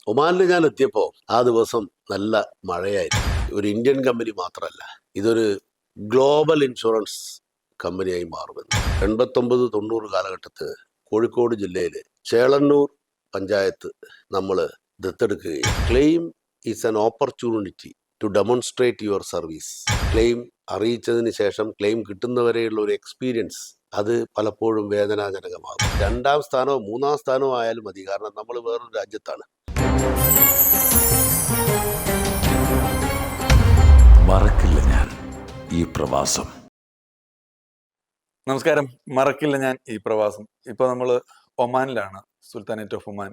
ഒമാനിൽ ഞാൻ എത്തിയപ്പോൾ ആ ദിവസം നല്ല മഴയായിരുന്നു. ഒരു ഇന്ത്യൻ കമ്പനി മാത്രമല്ല, ഇതൊരു ഗ്ലോബൽ ഇൻഷുറൻസ് കമ്പനിയായി മാറുമെന്ന്. 89-90 കാലഘട്ടത്ത് കോഴിക്കോട് ജില്ലയിലെ ചേളന്നൂർ പഞ്ചായത്ത് നമ്മൾ ദത്തെടുക്കുകയും claim is an opportunity to demonstrate your service. Claim അറിയിച്ചതിന് ശേഷം ക്ലെയിം കിട്ടുന്നവരെയുള്ള ഒരു എക്സ്പീരിയൻസ് അത് പലപ്പോഴും വേദനാജനകമാകും. 2ാം സ്ഥാനമോ 3ാം സ്ഥാനമോ ആയാലും മതി, കാരണം നമ്മൾ വേറൊരു രാജ്യത്താണ്. മറക്കില്ല ഞാൻ ഈ പ്രവാസം. നമസ്കാരം. മറക്കില്ല ഞാൻ ഈ പ്രവാസം. ഇപ്പോൾ നമ്മൾ ഒമാനിലാണ്, സുൽത്താനേറ്റ് ഓഫ് ഒമാൻ.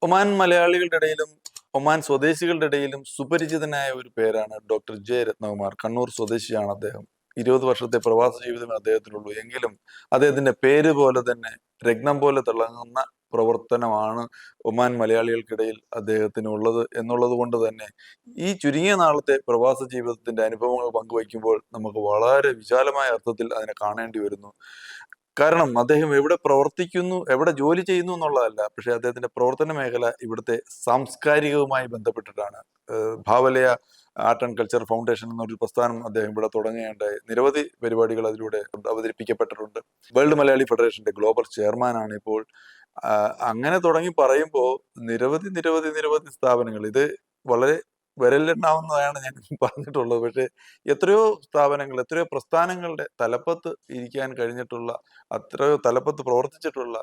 ഒമാൻ മലയാളികളുടെ ഇടയിലും ഒമാൻ സ്വദേശികളുടെ ഇടയിലും സുപരിചിതനായ ഒരു പേരാണ് ഡോക്ടർ ജെ രത്നകുമാർ. കണ്ണൂർ സ്വദേശിയാണ് അദ്ദേഹം. 20 വർഷത്തെ പ്രവാസ ജീവിതമേ അദ്ദേഹത്തിനുള്ളൂ. എങ്കിലും അദ്ദേഹത്തിന്റെ പേര് പോലെ തന്നെ രത്നം പോലെ തിളങ്ങുന്ന പ്രവർത്തനമാണ് ഒമാൻ മലയാളികൾക്കിടയിൽ അദ്ദേഹത്തിന് ഉള്ളത് എന്നുള്ളത് കൊണ്ട് തന്നെ ഈ ചുരുങ്ങിയ നാളത്തെ പ്രവാസ ജീവിതത്തിന്റെ അനുഭവങ്ങൾ പങ്കുവയ്ക്കുമ്പോൾ നമുക്ക് വളരെ വിശാലമായ അർത്ഥത്തിൽ അതിനെ കാണേണ്ടി വരുന്നു. കാരണം അദ്ദേഹം എവിടെ പ്രവർത്തിക്കുന്നു, എവിടെ ജോലി ചെയ്യുന്നു എന്നുള്ളതല്ല, പക്ഷെ അദ്ദേഹത്തിന്റെ പ്രവർത്തന മേഖല ഇവിടുത്തെ സാംസ്കാരികവുമായി ബന്ധപ്പെട്ടിട്ടാണ്. ഭാവലയ ആർട്ട് ആൻഡ് കൾച്ചർ ഫൗണ്ടേഷൻ എന്നൊരു പ്രസ്ഥാനം അദ്ദേഹം ഇവിടെ തുടങ്ങുകയുണ്ടായി. നിരവധി പരിപാടികൾ അതിലൂടെ അവതരിപ്പിക്കപ്പെട്ടിട്ടുണ്ട്. വേൾഡ് മലയാളി ഫെഡറേഷന്റെ ഗ്ലോബൽ ചെയർമാനാണ് ഇപ്പോൾ. അങ്ങനെ തുടങ്ങി പറയുമ്പോൾ നിരവധി നിരവധി നിരവധി സ്ഥാപനങ്ങൾ, ഇത് വളരെ വിരലിലെണ്ണാവുന്നതാണ് ഞാൻ പറഞ്ഞിട്ടുള്ളത്. പക്ഷെ എത്രയോ സ്ഥാപനങ്ങൾ, എത്രയോ പ്രസ്ഥാനങ്ങളുടെ തലപ്പത്ത് ഇരിക്കാൻ കഴിഞ്ഞിട്ടുള്ള, അത്രയോ തലപ്പത്ത് പ്രവർത്തിച്ചിട്ടുള്ള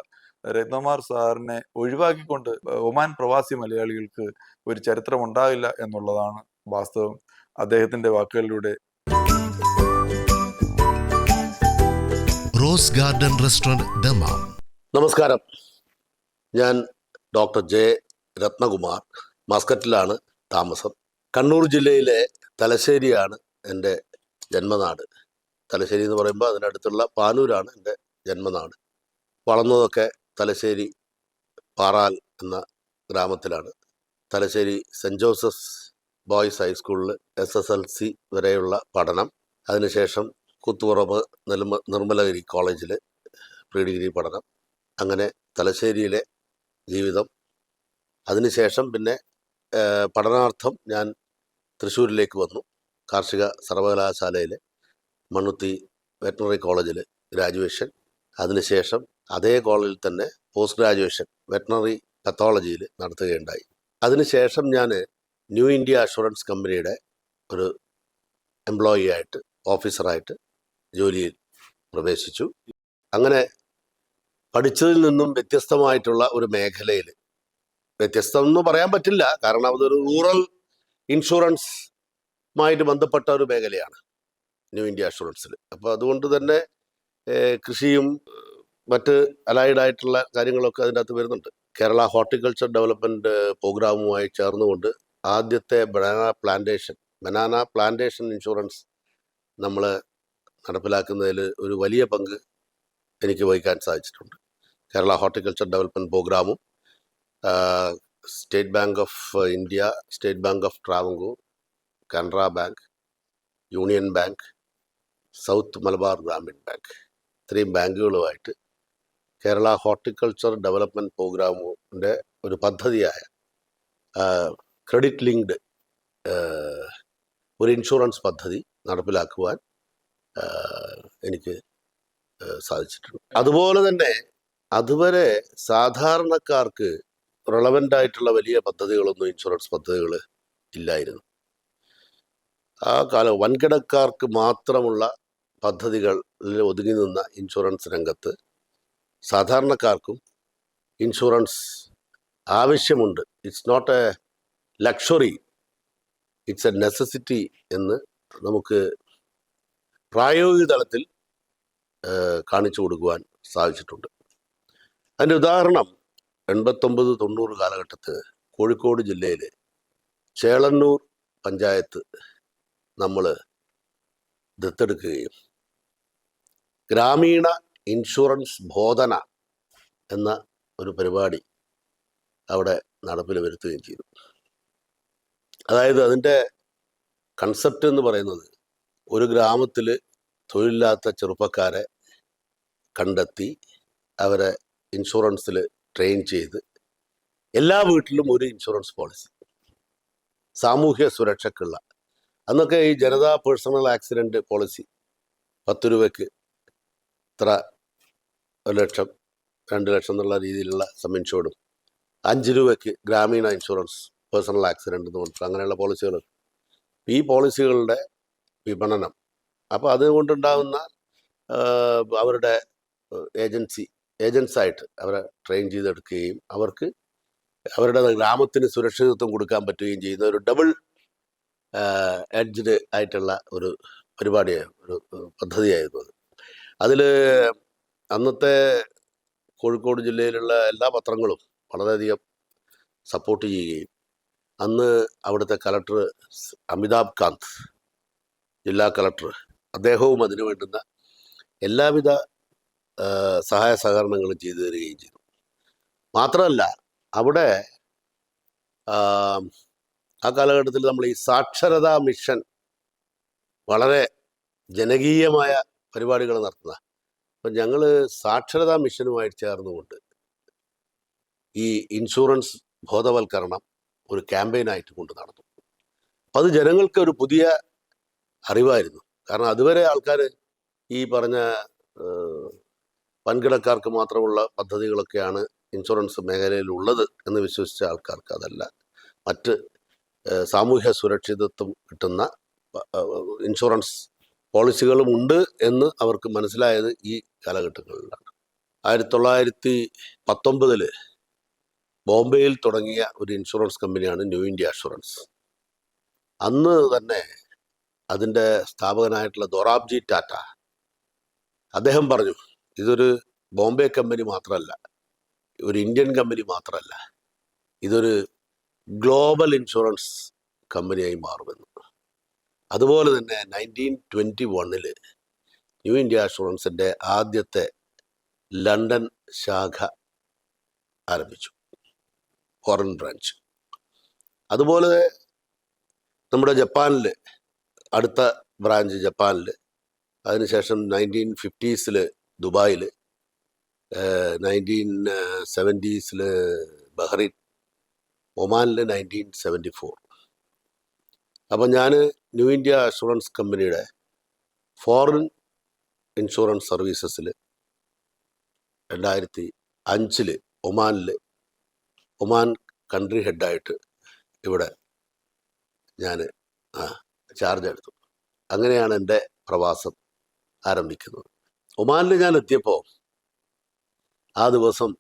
രത്നകുമാർ സാറിനെ ഒഴിവാക്കിക്കൊണ്ട് ഒമാൻ പ്രവാസി മലയാളികൾക്ക് ഒരു ചരിത്രം ഉണ്ടാകില്ല എന്നുള്ളതാണ് വാസ്തവം. അദ്ദേഹത്തിന്റെ വാക്കുകളിലൂടെ റോസ് ഗാർഡൻ റെസ്റ്റോറന്റ് ദമാം. നമസ്കാരം. ഞാൻ ഡോക്ടർ ജെ രത്നകുമാർ. മസ്കറ്റിലാണ് താമസം. കണ്ണൂർ ജില്ലയിലെ തലശ്ശേരിയാണ് എൻ്റെ ജന്മനാട്. തലശ്ശേരി എന്ന് പറയുമ്പോൾ അതിനടുത്തുള്ള പാനൂരാണ് എൻ്റെ ജന്മനാട്. വളർന്നതൊക്കെ തലശ്ശേരി പാറാൽ എന്ന ഗ്രാമത്തിലാണ്. തലശ്ശേരി സെൻറ്റ് ജോസഫ്സ് ബോയ്സ് ഹൈസ്കൂളിൽ SSLC വരെയുള്ള പഠനം, അതിനുശേഷം കൂത്തുപറമ്പ് നിർമ്മലഗിരി കോളേജിൽ പ്രീ ഡിഗ്രി പഠനം, അങ്ങനെ തലശ്ശേരിയിലെ ജീവിതം. അതിനുശേഷം പിന്നെ പഠനാർത്ഥം ഞാൻ തൃശ്ശൂരിലേക്ക് വന്നു. കാർഷിക സർവകലാശാലയിലെ മണ്ണുത്തി വെറ്ററിനറി കോളേജിൽ ഗ്രാജുവേഷൻ, അതിനുശേഷം അതേ കോളേജിൽ തന്നെ പോസ്റ്റ് ഗ്രാജുവേഷൻ വെറ്ററിനറി പത്തോളജിയിൽ നടത്തുകയുണ്ടായി. അതിനുശേഷം ഞാൻ ന്യൂ ഇന്ത്യ അഷുറൻസ് കമ്പനിയുടെ ഒരു എംപ്ലോയി ആയിട്ട്, ഓഫീസറായിട്ട് ജോലിയിൽ പ്രവേശിച്ചു. അങ്ങനെ പഠിച്ചതിൽ നിന്നും വ്യത്യസ്തമായിട്ടുള്ള ഒരു മേഖലയിൽ, വ്യത്യസ്തം എന്ന് പറയാൻ പറ്റില്ല, കാരണം അതൊരു റൂറൽ ഇൻഷുറൻസുമായിട്ട് ബന്ധപ്പെട്ട ഒരു മേഖലയാണ് ന്യൂ ഇന്ത്യ അഷുറൻസിൽ. അപ്പോൾ അതുകൊണ്ട് തന്നെ കൃഷിയും മറ്റ് അലൈഡായിട്ടുള്ള കാര്യങ്ങളൊക്കെ അതിൻ്റെ അകത്ത് വരുന്നുണ്ട്. കേരള ഹോർട്ടിക്കൾച്ചർ ഡെവലപ്മെൻറ്റ് പ്രോഗ്രാമുമായി ചേർന്നുകൊണ്ട് ആദ്യത്തെ ബനാന പ്ലാന്റേഷൻ ഇൻഷുറൻസ് നമ്മൾ നടപ്പിലാക്കുന്നതിൽ ഒരു വലിയ പങ്ക് എനിക്ക് വഹിക്കാൻ സാധിച്ചിട്ടുണ്ട്. കേരള ഹോർട്ടിക്കൾച്ചർ ഡെവലപ്മെൻറ്റ് പ്രോഗ്രാമും state bank of India, state bank of Travancore, Canara bank, union bank, south Malabar Gramin bank, ഇത്രയും ബാങ്കുകളുമായിട്ട് കേരള ഹോർട്ടിക്കൾച്ചർ ഡെവലപ്മെൻറ്റ് പ്രോഗ്രാമിൻ്റെ ഒരു പദ്ധതിയായ ക്രെഡിറ്റ് ലിങ്ക്ഡ് ഒരു ഇൻഷുറൻസ് പദ്ധതി നടപ്പിലാക്കുവാൻ എനിക്ക് സാധിച്ചിട്ടുണ്ട്. അതുപോലെ തന്നെ അതുവരെ സാധാരണക്കാർക്ക് റെലവൻ്റ് ആയിട്ടുള്ള വലിയ പദ്ധതികളൊന്നും, ഇൻഷുറൻസ് പദ്ധതികൾ ഇല്ലായിരുന്നു. ആ കാലം വൻകിടക്കാർക്ക് മാത്രമുള്ള പദ്ധതികളിൽ ഒതുങ്ങി നിന്ന ഇൻഷുറൻസ് രംഗത്ത് സാധാരണക്കാർക്കും ഇൻഷുറൻസ് ആവശ്യമുണ്ട്. It's not a luxury, it's a necessity എന്ന് നമുക്ക് പ്രായോഗിക തലത്തിൽ കാണിച്ചു കൊടുക്കുവാൻ സാധിച്ചിട്ടുണ്ട്. അതിൻ്റെ ഉദാഹരണം 89-90 കാലഘട്ടത്ത് കോഴിക്കോട് ജില്ലയിലെ ചേളന്നൂർ പഞ്ചായത്ത് നമ്മൾ ദത്തെടുക്കുകയും ഗ്രാമീണ ഇൻഷുറൻസ് ബോധന എന്ന ഒരു പരിപാടി അവിടെ നടപ്പിൽ വരുത്തുകയും ചെയ്തു. അതായത് അതിൻ്റെ കൺസെപ്റ്റ് എന്ന് പറയുന്നത്, ഒരു ഗ്രാമത്തിൽ തൊഴിലില്ലാത്ത ചെറുപ്പക്കാരെ കണ്ടെത്തി അവരെ ഇൻഷുറൻസിൽ ട്രെയിൻ ചെയ്ത് എല്ലാ വീട്ടിലും ഒരു ഇൻഷുറൻസ് പോളിസി, സാമൂഹ്യ സുരക്ഷയ്ക്കുള്ള. അന്നൊക്കെ ഈ ജനതാ പേഴ്സണൽ ആക്സിഡന്റ് പോളിസി 10 രൂപയ്ക്ക് ഇത്ര 1 ലക്ഷം 2 ലക്ഷം എന്നുള്ള രീതിയിലുള്ള സം ഇൻഷുർഡും, 5 രൂപയ്ക്ക് ഗ്രാമീണ ഇൻഷുറൻസ് പേഴ്സണൽ ആക്സിഡന്റ് എന്ന് പറഞ്ഞിട്ട് അങ്ങനെയുള്ള പോളിസികൾ. ഈ പോളിസികളുടെ വിപണനം, അപ്പോൾ അതുകൊണ്ടുണ്ടാകുന്ന അവരുടെ ഏജൻസായിട്ട് അവരെ ട്രെയിൻ ചെയ്തെടുക്കുകയും അവർക്ക് അവരുടെ ഗ്രാമത്തിന് സുരക്ഷിതത്വം കൊടുക്കാൻ പറ്റുകയും ചെയ്യുന്ന ഒരു ഡബിൾ എഡ്ജ്ഡ് ആയിട്ടുള്ള ഒരു ഒരു പദ്ധതിയായിരുന്നു അത്. അതിൽ അന്നത്തെ കോഴിക്കോട് ജില്ലയിലുള്ള എല്ലാ പത്രങ്ങളും വളരെയധികം സപ്പോർട്ട് ചെയ്യുകയും അന്ന് അവിടുത്തെ കളക്ടർ അമിതാഭ് കാന്ത്, ജില്ലാ കളക്ടർ, അദ്ദേഹവും അതിനു വേണ്ടുന്ന എല്ലാവിധ സഹായ സഹകരണങ്ങളും ചെയ്തു തരികയും ചെയ്തു. മാത്രമല്ല അവിടെ ആ കാലഘട്ടത്തിൽ നമ്മൾ ഈ സാക്ഷരതാ മിഷൻ വളരെ ജനകീയമായ പരിപാടികൾ നടത്തുന്ന. അപ്പം ഞങ്ങൾ സാക്ഷരതാ മിഷനുമായി ചേർന്നുകൊണ്ട് ഈ ഇൻഷുറൻസ് ബോധവൽക്കരണം ഒരു ക്യാമ്പയിനായിട്ട് കൊണ്ട് നടന്നു. അപ്പം അത് ജനങ്ങൾക്ക് ഒരു പുതിയ അറിവായിരുന്നു. കാരണം അതുവരെ ആൾക്കാർ ഈ പറഞ്ഞ വൻകിടക്കാർക്ക് മാത്രമുള്ള പദ്ധതികളൊക്കെയാണ് ഇൻഷുറൻസ് മേഖലയിൽ ഉള്ളത് എന്ന് വിശ്വസിച്ച ആൾക്കാർക്ക് അതല്ല, മറ്റ് സാമൂഹ്യ സുരക്ഷിതത്വം കിട്ടുന്ന ഇൻഷുറൻസ് പോളിസികളും ഉണ്ട് എന്ന് അവർക്ക് മനസ്സിലായത് ഈ കാലഘട്ടങ്ങളിലാണ്. 1919 ബോംബെയിൽ തുടങ്ങിയ ഒരു ഇൻഷുറൻസ് കമ്പനിയാണ് ന്യൂ ഇന്ത്യ അഷുറൻസ്. അന്ന് തന്നെ അതിൻ്റെ സ്ഥാപകനായിട്ടുള്ള ദൊറാബ്ജി ടാറ്റ അദ്ദേഹം പറഞ്ഞു, ഇതൊരു ബോംബെ കമ്പനി മാത്രമല്ല, ഒരു ഇന്ത്യൻ കമ്പനി മാത്രമല്ല, ഇതൊരു ഗ്ലോബൽ ഇൻഷുറൻസ് കമ്പനിയായി മാറുമെന്ന്. അതുപോലെ തന്നെ 1921 ന്യൂ ഇന്ത്യ അഷുറൻസിൻ്റെ ആദ്യത്തെ ലണ്ടൻ ശാഖ ആരംഭിച്ചു, ഫോറിൻ ബ്രാഞ്ച്. അതുപോലെ നമ്മുടെ ജപ്പാനിൽ അടുത്ത ബ്രാഞ്ച് ജപ്പാനിൽ, അതിനുശേഷം 1950s ദുബായിൽ, 1970s ബഹ്റൈൻ, ഒമാനിൽ 1974. അപ്പം ഞാൻ ന്യൂ ഇന്ത്യ അഷുറൻസ് കമ്പനിയുടെ ഫോറിൻ ഇൻഷുറൻസ് സർവീസസിൽ 2005 ഒമാനിൽ ഒമാൻ കൺട്രി ഹെഡായിട്ട് ഇവിടെ ഞാൻ ചാർജ് എടുത്തു. അങ്ങനെയാണ് എൻ്റെ പ്രവാസം ആരംഭിക്കുന്നത്. ഒമാനിൽ ഞാൻ എത്തിയപ്പോൾ ആ ദിവസം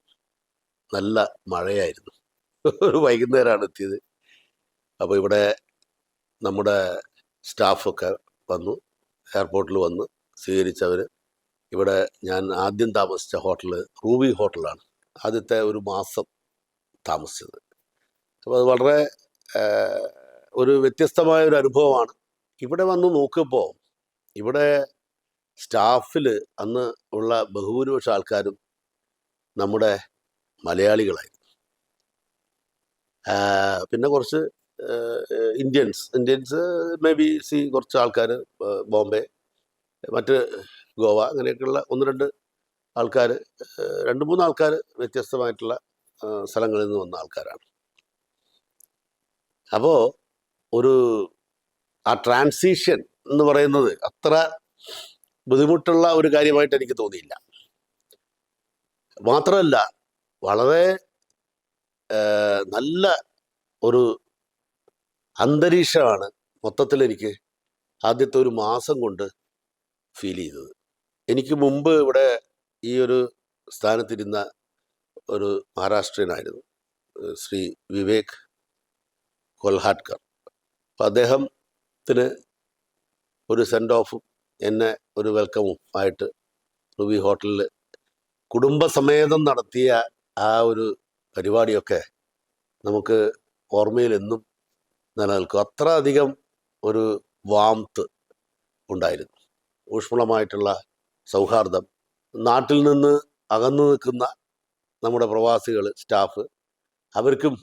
നല്ല മഴയായിരുന്നു. ഒരു വൈകുന്നേരമാണ് എത്തിയത്. അപ്പോൾ ഇവിടെ നമ്മുടെ സ്റ്റാഫൊക്കെ വന്നു, എയർപോർട്ടിൽ വന്ന് സ്വീകരിച്ചവർ. ഇവിടെ ഞാൻ ആദ്യം താമസിച്ച ഹോട്ടൽ റൂബി ഹോട്ടലാണ്. ആദ്യത്തെ ഒരു മാസം താമസിച്ചത്. അപ്പോൾ അത് വളരെ ഒരു വ്യത്യസ്തമായ ഒരു അനുഭവമാണ്. ഇവിടെ വന്ന് നോക്കുമ്പോൾ ഇവിടെ സ്റ്റാഫിൽ അന്ന് ഉള്ള ബഹുഭൂരിപക്ഷ ആൾക്കാരും നമ്മുടെ മലയാളികളായിരുന്നു. പിന്നെ കുറച്ച് ഇന്ത്യൻസ് മേ ബി കുറച്ച് ആൾക്കാർ ബോംബെ, മറ്റ് ഗോവ, അങ്ങനെയൊക്കെയുള്ള 1-2 ആൾക്കാർ, 2-3 ആൾക്കാർ വ്യത്യസ്തമായിട്ടുള്ള സ്ഥലങ്ങളിൽ നിന്ന് വന്ന ആൾക്കാരാണ്. അപ്പോൾ ഒരു ആ ട്രാൻസിഷൻ എന്ന് പറയുന്നത് അത്ര ബുദ്ധിമുട്ടുള്ള ഒരു കാര്യമായിട്ട് എനിക്ക് തോന്നിയില്ല. മാത്രമല്ല വളരെ നല്ല ഒരു അന്തരീക്ഷമാണ് മൊത്തത്തിൽ എനിക്ക് ആദ്യത്തെ ഒരു മാസം കൊണ്ട് ഫീൽ ചെയ്തത്. എനിക്ക് മുമ്പ് ഇവിടെ ഈ ഒരു സ്ഥാനത്തിരുന്ന ഒരു മഹാരാഷ്ട്രീയനായിരുന്നു, ശ്രീ വിവേക് കൊൽഹാട്കർ. അപ്പം അദ്ദേഹത്തിന് ഒരു സെൻഡ് ഓഫും എന്നെ ഒരു വെൽക്കമും ആയിട്ട് റുബി ഹോട്ടലിൽ കുടുംബസമേതം നടത്തിയ ആ ഒരു പരിപാടിയൊക്കെ നമുക്ക് ഓർമ്മയിൽ എന്നും നിലനിൽക്കും. അത്ര അധികം ഒരു വാംത്ത് ഉണ്ടായിരുന്നു, ഊഷ്മളമായിട്ടുള്ള സൗഹാർദ്ദം. നാട്ടിൽ നിന്ന് അകന്നു നിൽക്കുന്ന നമ്മുടെ പ്രവാസികൾ, സ്റ്റാഫ്, അവർക്കും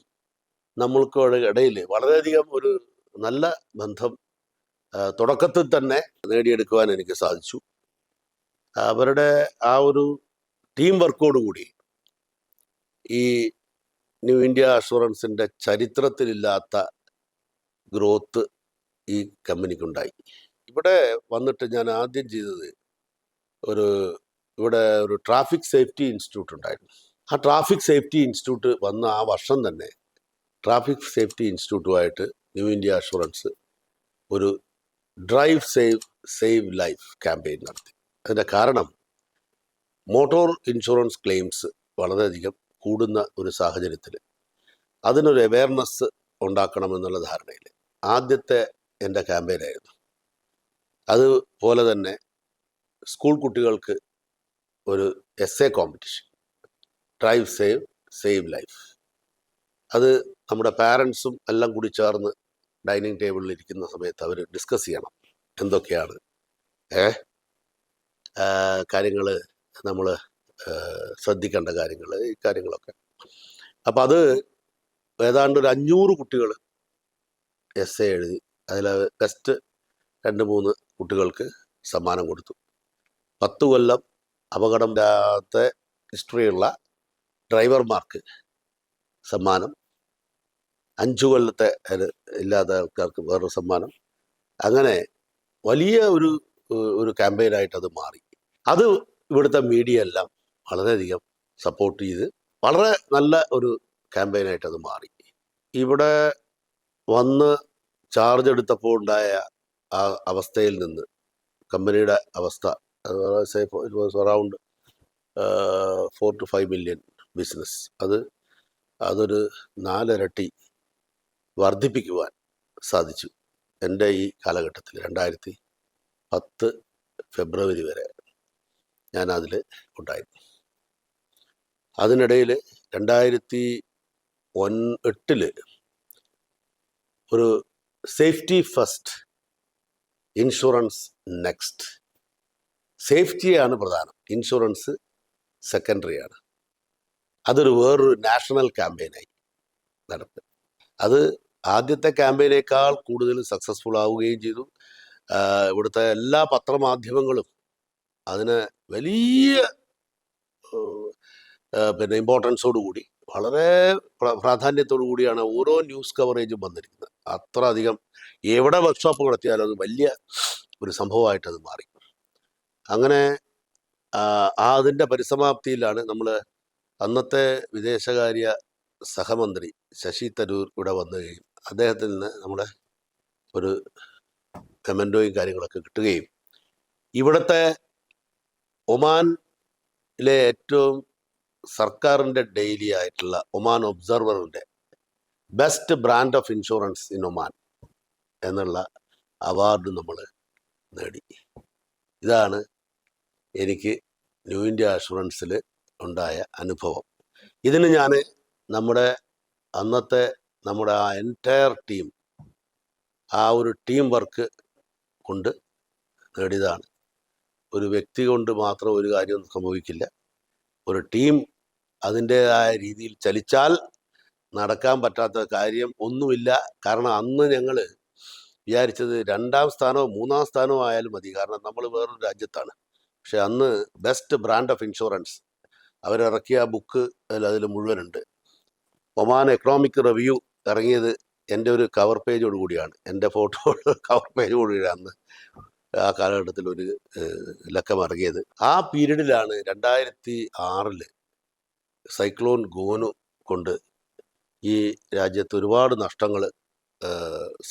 നമ്മൾക്കും ഇടയിൽ വളരെയധികം ഒരു നല്ല ബന്ധം തുടക്കത്തിൽ തന്നെ നേടിയെടുക്കുവാൻ എനിക്ക് സാധിച്ചു. അവരുടെ ആ ഒരു ടീം വർക്കോടുകൂടി ഈ ന്യൂ ഇന്ത്യ അഷുറൻസിൻ്റെ ചരിത്രത്തിലില്ലാത്ത ഗ്രോത്ത് ഈ കമ്പനിക്കുണ്ടായി. ഇവിടെ വന്നിട്ട് ഞാൻ ആദ്യം ചെയ്തത് ഇവിടെ ഒരു ട്രാഫിക് സേഫ്റ്റി ഇൻസ്റ്റിറ്റ്യൂട്ട് ഉണ്ടായിരുന്നു. ആ ട്രാഫിക് സേഫ്റ്റി ഇൻസ്റ്റിറ്റ്യൂട്ട് വന്ന ആ വർഷം തന്നെ ട്രാഫിക് സേഫ്റ്റി ഇൻസ്റ്റിറ്റ്യൂട്ടുമായിട്ട് ന്യൂ ഇന്ത്യ അഷുറൻസ് ഒരു ഡ്രൈവ് സേവ് ലൈഫ് ക്യാമ്പയിൻ നടത്തി. അതിൻ്റെ കാരണം മോട്ടോർ ഇൻഷുറൻസ് ക്ലെയിംസ് വളരെയധികം കൂടുന്ന ഒരു സാഹചര്യത്തിൽ അതിനൊരു അവയർനെസ് ഉണ്ടാക്കണമെന്നുള്ള ധാരണയിൽ ആദ്യത്തെ എൻ്റെ ക്യാമ്പയിനായിരുന്നു. അതുപോലെ തന്നെ സ്കൂൾ കുട്ടികൾക്ക് ഒരു essay competition, drive save life. അത് നമ്മുടെ പാരൻസും എല്ലാം കൂടി ചേർന്ന് ഡൈനിങ് ടേബിളിൽ ഇരിക്കുന്ന സമയത്ത് അവർ ഡിസ്കസ് ചെയ്യണം എന്തൊക്കെയാണ് കാര്യങ്ങൾ, നമ്മൾ ശ്രദ്ധിക്കേണ്ട കാര്യങ്ങൾ, ഈ കാര്യങ്ങളൊക്കെ. അപ്പം അത് ഏതാണ്ട് ഒരു 500 കുട്ടികൾ എസ്സേ എഴുതി. അതിൽ ബെസ്റ്റ് 2-3 കുട്ടികൾക്ക് സമ്മാനം കൊടുത്തു. 10 കൊല്ലം അപകടമില്ലാത്ത ഹിസ്റ്ററിയുള്ള ഡ്രൈവർമാർക്ക് സമ്മാനം, 5 കൊല്ലത്തെ ഇല്ലാത്ത ആൾക്കാർക്ക് വേറൊരു സമ്മാനം. അങ്ങനെ വലിയ ഒരു ക്യാമ്പയിനായിട്ട് അത് മാറി. അത് ഇവിടുത്തെ മീഡിയ എല്ലാം വളരെയധികം സപ്പോർട്ട് ചെയ്ത് വളരെ നല്ല ഒരു ക്യാമ്പയിനായിട്ട് അത് മാറി. ഇവിടെ വന്ന് ചാർജ് എടുത്തപ്പോൾ ഉണ്ടായ ആ അവസ്ഥയിൽ നിന്ന് കമ്പനിയുടെ അവസ്ഥ, it was around 4 to 5 million business, അതൊരു 4 ഇരട്ടി വർദ്ധിപ്പിക്കുവാൻ സാധിച്ചു എൻ്റെ ഈ കാലഘട്ടത്തിൽ. 2010 ഫെബ്രുവരി വരെ ഞാൻ അതിൽ ഉണ്ടായിരുന്നു. അതിനിടയിൽ 2008 ഒരു സേഫ്റ്റി ഫസ്റ്റ്, ഇൻഷുറൻസ് നെക്സ്റ്റ്. സേഫ്റ്റിയാണ് പ്രധാനം, ഇൻഷുറൻസ് സെക്കൻഡറിയാണ്. അതൊരു വേറൊരു നാഷണൽ ക്യാമ്പയിനായി നടത്തി. അത് ആദ്യത്തെ ക്യാമ്പയിനേക്കാൾ കൂടുതൽ സക്സസ്ഫുൾ ആവുകയും ചെയ്തു. ഇവിടുത്തെ എല്ലാ പത്രമാധ്യമങ്ങളും അതിന് വലിയ ഇമ്പോർട്ടൻസോടുകൂടി, വളരെ പ്രാധാന്യത്തോടു കൂടിയാണ് ഓരോ ന്യൂസ് കവറേജും വന്നിരിക്കുന്നത്. അത്ര അധികം എവിടെ വർക്ക്ഷോപ്പ് നടത്തിയാലും അത് വലിയ ഒരു സംഭവമായിട്ടത് മാറി. അങ്ങനെ അതിൻ്റെ പരിസമാപ്തിയിലാണ് നമ്മൾ അന്നത്തെ വിദേശകാര്യ സഹമന്ത്രി ശശി തരൂർ ഇവിടെ വന്നുകയും അദ്ദേഹത്തിൽ നിന്ന് നമ്മുടെ ഒരു കമൻറ്റോയും കാര്യങ്ങളൊക്കെ കിട്ടുകയും ഇവിടുത്തെ ഒമാനിലെ ഏറ്റവും സർക്കാരിൻ്റെ ഡെയിലി ആയിട്ടുള്ള ഒമാൻ ഒബ്സർവറിൻ്റെ best brand of insurance in Oman എന്നുള്ള അവാർഡ് നമ്മൾ നേടി. ഇതാണ് എനിക്ക് ന്യൂ ഇന്ത്യ അഷുറൻസിൽ ഉണ്ടായ അനുഭവം. ഇതിന് ഞാൻ നമ്മുടെ ആ എൻറ്റയർ ടീം, ആ ഒരു ടീം വർക്ക് കൊണ്ട് നേടിയതാണ്. ഒരു വ്യക്തി കൊണ്ട് മാത്രം ഒരു കാര്യമൊന്നും സംഭവിക്കില്ല. ഒരു ടീം അതിൻ്റേതായ രീതിയിൽ ചലിച്ചാൽ നടക്കാൻ പറ്റാത്ത കാര്യം ഒന്നുമില്ല. കാരണം അന്ന് ഞങ്ങൾ വിചാരിച്ചത് 2ാം സ്ഥാനമോ 3ാം സ്ഥാനമോ ആയാലും മതി, കാരണം നമ്മൾ വേറൊരു രാജ്യത്താണ്. പക്ഷെ അന്ന് ബെസ്റ്റ് ബ്രാൻഡ് ഓഫ് ഇൻഷുറൻസ് അവരിറക്കിയ ബുക്ക് അതിൽ മുഴുവനുണ്ട്. ഒമാൻ എക്കണോമിക് റിവ്യൂ ഇറങ്ങിയത് എൻ്റെ ഒരു കവർ പേജോട് കൂടിയാണ്, എൻ്റെ ഫോട്ടോ കവർ പേജോട് കൂടിയാണ് അന്ന് ആ കാലഘട്ടത്തിൽ ഒരു ലക്കം ഇറങ്ങിയത്. ആ പീരീഡിലാണ് 2006 സൈക്ലോൺ ഗോനു കൊണ്ട് ഈ രാജ്യത്ത് ഒരുപാട് നഷ്ടങ്ങൾ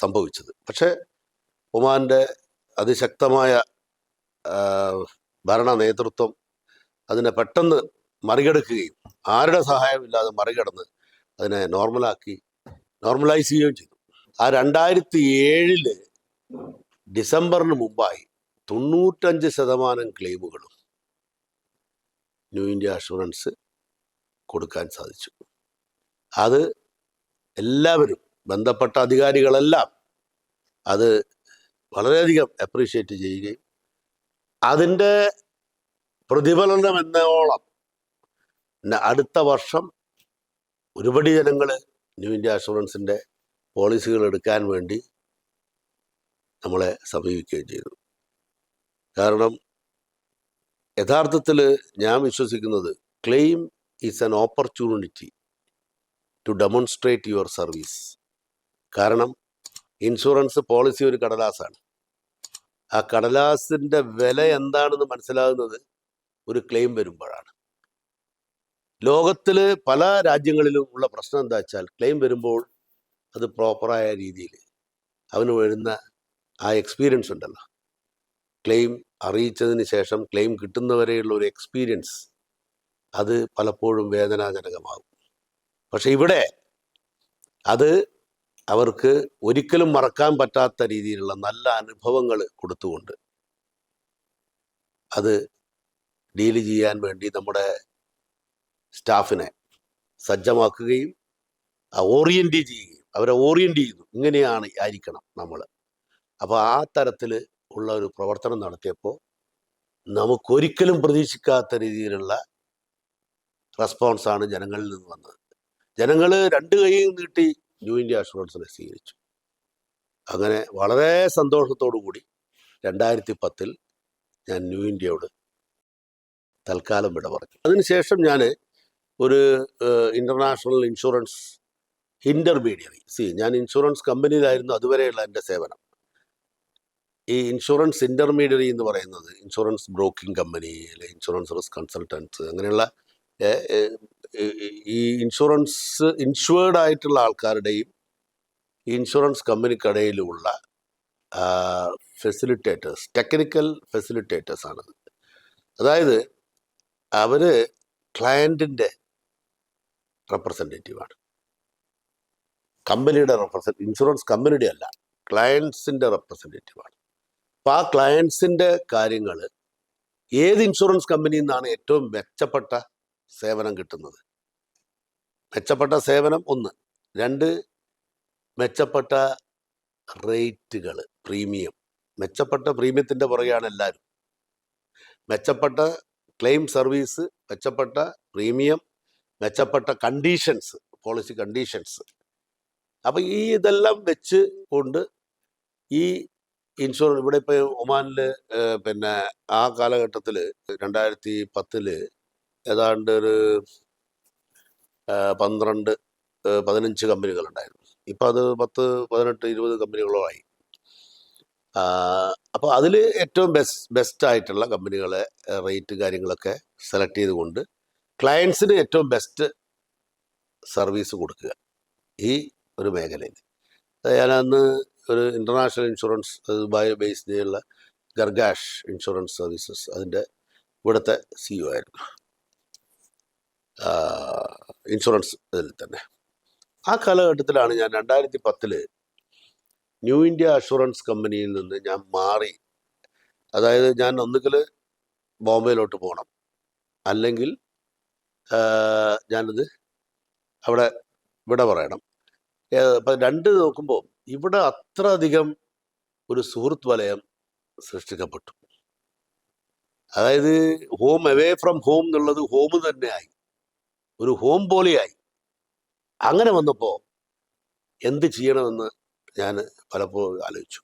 സംഭവിച്ചത്. പക്ഷേ ഒമാൻ്റെ അതിശക്തമായ ഭരണ നേതൃത്വം അതിനെ പെട്ടെന്ന് മറികടക്കുകയും ആരുടെ സഹായമില്ലാതെ മറികടന്ന് അതിനെ നോർമലൈസ് ചെയ്യുകയും ചെയ്തു. ആ 2007 ഡിസംബറിന് മുമ്പായി 95% ക്ലെയിമുകളും ന്യൂ ഇന്ത്യ അഷുറൻസ് കൊടുക്കാൻ സാധിച്ചു. അത് എല്ലാവരും, ബന്ധപ്പെട്ട അധികാരികളെല്ലാം അത് വളരെയധികം അപ്രീഷിയേറ്റ് ചെയ്യുകയും അതിൻ്റെ പ്രതിഫലനം എന്നോളം അടുത്ത വർഷം ഒരുപടി ജനങ്ങൾ ന്യൂ ഇന്ത്യ അഷുറൻസിൻ്റെ പോളിസികൾ എടുക്കാൻ വേണ്ടി നമ്മളെ സമീപിക്കുകയും ചെയ്തു. കാരണം യഥാർത്ഥത്തിൽ ഞാൻ വിശ്വസിക്കുന്നത് claim is an opportunity to demonstrate your service. കാരണം ഇൻഷുറൻസ് പോളിസി ഒരു കടലാസാണ്. ആ കടലാസിൻ്റെ വില എന്താണെന്ന് മനസ്സിലാകുന്നത് ഒരു ക്ലെയിം വരുമ്പോഴാണ്. ലോകത്തിൽ പല രാജ്യങ്ങളിലും ഉള്ള പ്രശ്നം എന്താ വെച്ചാൽ, ക്ലെയിം വരുമ്പോൾ അത് പ്രോപ്പറായ രീതിയിൽ അവന് വരുന്ന ആ എക്സ്പീരിയൻസ് ഉണ്ടല്ലോ, ക്ലെയിം അറിയിച്ചതിന് ശേഷം ക്ലെയിം കിട്ടുന്നവരെയുള്ള ഒരു എക്സ്പീരിയൻസ്, അത് പലപ്പോഴും വേദനാജനകമാകും. പക്ഷെ ഇവിടെ അത് അവർക്ക് ഒരിക്കലും മറക്കാൻ പറ്റാത്ത രീതിയിലുള്ള നല്ല അനുഭവങ്ങൾ കൊടുത്തുകൊണ്ട് അത് ഡീല് ചെയ്യാൻ വേണ്ടി നമ്മുടെ സ്റ്റാഫിനെ സജ്ജമാക്കുകയും ഓറിയൻറ്റ് ചെയ്യുകയും അവരെ ഓറിയൻറ്റ് ചെയ്തു, ഇങ്ങനെയാണ് ആയിരിക്കണം നമ്മൾ. അപ്പോൾ ആ തരത്തിൽ ഉള്ള ഒരു പ്രവർത്തനം നടത്തിയപ്പോൾ നമുക്കൊരിക്കലും പ്രതീക്ഷിക്കാത്ത രീതിയിലുള്ള റെസ്പോൺസാണ് ജനങ്ങളിൽ നിന്ന് വന്നത്. ജനങ്ങൾ രണ്ട് കൈയും നീട്ടി ന്യൂ ഇന്ത്യ അഷുറൻസിനെ സ്വീകരിച്ചു. അങ്ങനെ വളരെ സന്തോഷത്തോടു കൂടി 2010 ഞാൻ ന്യൂ ഇന്ത്യയോട് തൽക്കാലം വിട പറഞ്ഞു. അതിനുശേഷം ഞാൻ ഒരു ഇൻ്റർനാഷണൽ ഇൻഷുറൻസ് ഇൻ്റർമീഡിയറി, ഞാൻ ഇൻഷുറൻസ് കമ്പനിയിലായിരുന്നു അതുവരെയുള്ള എൻ്റെ സേവനം. ഈ ഇൻഷുറൻസ് ഇൻ്റർമീഡിയറി എന്ന് പറയുന്നത് ഇൻഷുറൻസ് ബ്രോക്കിംഗ് കമ്പനി, അല്ലെങ്കിൽ ഇൻഷുറൻസ് റിസ്ക് കൺസൾട്ടൻസ്, അങ്ങനെയുള്ള ഈ ഇൻഷുവേർഡ് ആയിട്ടുള്ള ആൾക്കാരുടെയും ഇൻഷുറൻസ് കമ്പനിക്കിടയിലുമുള്ള ഫെസിലിറ്റേറ്റേഴ്സ്, ടെക്നിക്കൽ ഫെസിലിറ്റേറ്റേഴ്സ് ആണത്. അതായത് അവർ ക്ലയൻറ്റിൻ്റെ റെപ്രസെൻറ്റേറ്റീവാണ്, കമ്പനിയുടെ ഇൻഷുറൻസ് കമ്പനിയുടെ അല്ല, ക്ലയൻസിൻ്റെ റെപ്രസെൻറ്റേറ്റീവാണ്. അപ്പോൾ ആ ക്ലയൻസിൻ്റെ കാര്യങ്ങൾ ഏത് ഇൻഷുറൻസ് കമ്പനിയിൽ നിന്നാണ് ഏറ്റവും മെച്ചപ്പെട്ട സേവനം കിട്ടുന്നത്, മെച്ചപ്പെട്ട സേവനം 1, 2 മെച്ചപ്പെട്ട റേറ്റുകൾ, പ്രീമിയം, മെച്ചപ്പെട്ട പ്രീമിയത്തിൻ്റെ പുറകെയാണ് എല്ലാവരും. മെച്ചപ്പെട്ട ക്ലെയിം സർവീസ്, മെച്ചപ്പെട്ട പ്രീമിയം, മെച്ചപ്പെട്ട കണ്ടീഷൻസ്, പോളിസി കണ്ടീഷൻസ്. അപ്പം ഇതെല്ലാം വെച്ച് കൊണ്ട് ഈ ഇൻഷുറൻസ് ഇവിടെ ഇപ്പോൾ ഒമാനിൽ പിന്നെ ആ കാലഘട്ടത്തിൽ 2010 ഏതാണ്ട് ഒരു 12-15 കമ്പനികളുണ്ടായിരുന്നു. ഇപ്പം അത് 10-18-20 കമ്പനികളായി. അപ്പോൾ അതിൽ ഏറ്റവും ബെസ്റ്റായിട്ടുള്ള കമ്പനികളെ റേറ്റ് കാര്യങ്ങളൊക്കെ സെലക്ട് ചെയ്തുകൊണ്ട് ക്ലയൻസിന് ഏറ്റവും ബെസ്റ്റ് സർവീസ് കൊടുക്കുക ഈ ഒരു മേഖലയിൽ. ഞാനന്ന് ഒരു ഇൻ്റർനാഷണൽ ഇൻഷുറൻസ് ദുബായ് ബേസ് ചെയ്തുള്ള ഗർഗാഷ് ഇൻഷുറൻസ് സർവീസസ്, അതിൻ്റെ ഇവിടുത്തെ CEO ആയിരുന്നു, ഇൻഷുറൻസ് ഇതിൽ തന്നെ. ആ കാലഘട്ടത്തിലാണ് ഞാൻ 2010 ന്യൂ ഇന്ത്യ അഷുറൻസ് കമ്പനിയിൽ നിന്ന് ഞാൻ മാറി. അതായത് ഞാൻ ഒന്നുകിൽ ബോംബെയിലോട്ട് പോകണം, അല്ലെങ്കിൽ ഞാനത് അവിടെ വിട പറയണം. അപ്പം 2 നോക്കുമ്പോൾ ഇവിടെ അത്ര അധികം ഒരു സുഹൃത്ത് വലയം സൃഷ്ടിക്കപ്പെട്ടു. അതായത് ഹോം അവേ ഫ്രം ഹോം എന്നുള്ളത് ഹോം തന്നെയായി, ഒരു ഹോം പോലെയായി. അങ്ങനെ വന്നപ്പോൾ എന്ത് ചെയ്യണമെന്ന് ഞാൻ പലപ്പോഴും ആലോചിച്ചു.